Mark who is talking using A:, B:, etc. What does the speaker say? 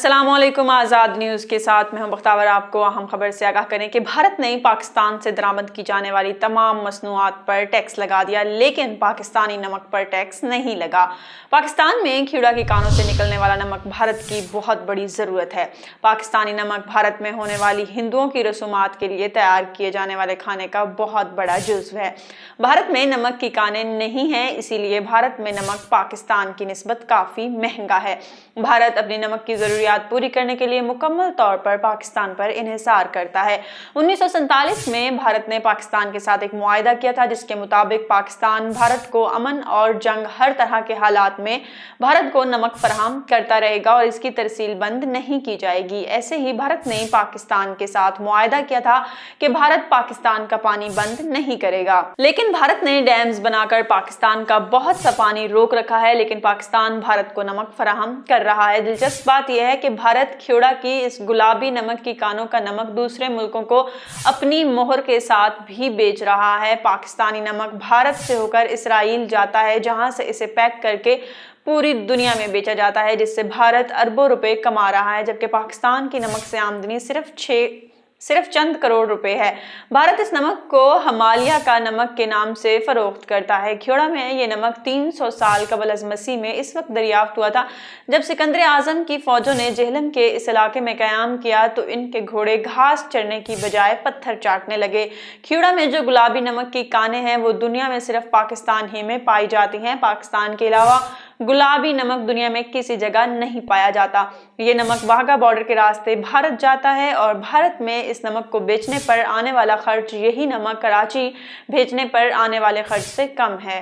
A: अस्सलाम वालेकुम। आज़ाद न्यूज़ के साथ मैं हूं बख्तावर। आपको अहम खबर से आगाह करें कि भारत ने पाकिस्तान से दरामद की जाने वाली तमाम मसनूआत पर टैक्स लगा दिया, लेकिन पाकिस्तानी नमक पर टैक्स नहीं लगा। पाकिस्तान में कीड़ा के कानों से निकलने वाला नमक भारत की बहुत बड़ी ज़रूरत है। पाकिस्तानी नमक भारत में होने वाली हिंदुओं की रसूमात के लिए तैयार किए जाने वाले खाने का बहुत बड़ा जुज़्व है। भारत में नमक की कानें नहीं हैं, इसीलिए भारत में नमक पाकिस्तान की निस्बत काफ़ी महंगा है। भारत अपनी नमक की ज़रूरियात पूरी करने के लिए मुकम्मल तौर पर पाकिस्तान पर इन्हिसार करता है। 1947 में भारत ने पाकिस्तान के साथ एक मुआहदा किया था, जिसके मुताबिक पाकिस्तान भारत को अमन और जंग हर तरह के हालात में भारत को नमक फराहम करता रहेगा और इसकी तरसील बंद नहीं की जाएगी। ऐसे ही भारत ने पाकिस्तान के साथ मुआहदा किया था कि भारत पाकिस्तान का पानी बंद नहीं करेगा, लेकिन भारत ने डैम्स बनाकर पाकिस्तान का बहुत सा पानी रोक रखा है, लेकिन पाकिस्तान भारत को नमक फराहम कर रहा है। दिलचस्प बात यह है कि भारत खेड़ा की इस गुलाबी नमक की कानों का नमक दूसरे मुल्कों को अपनी मोहर के साथ भी बेच रहा है। पाकिस्तानी नमक भारत से होकर इसराइल जाता है, जहां से इसे पैक करके पूरी दुनिया में बेचा जाता है, जिससे भारत अरबों रुपए कमा रहा है, जबकि पाकिस्तान की नमक से आमदनी सिर्फ चंद करोड़ रुपए है। भारत इस नमक को हमालिया का नमक के नाम से फरोख्त करता है। खेड़ा में ये नमक 300 साल कबल अज़ मसीह में इस वक्त दरियाफ्त हुआ था, जब सिकंदर आजम की फौजों ने जेहलम के इस इलाके में क़याम किया तो इनके घोड़े घास चरने की बजाय पत्थर चाटने लगे। खेड़ा में जो गुलाबी नमक की कानें हैं वो दुनिया में सिर्फ पाकिस्तान ही में पाई जाती हैं। पाकिस्तान के अलावा गुलाबी नमक दुनिया में किसी जगह नहीं पाया जाता। ये नमक वाघा बॉर्डर के रास्ते भारत जाता है और भारत में इस नमक को बेचने पर आने वाला खर्च यही नमक कराची भेजने पर आने वाले खर्च से कम है।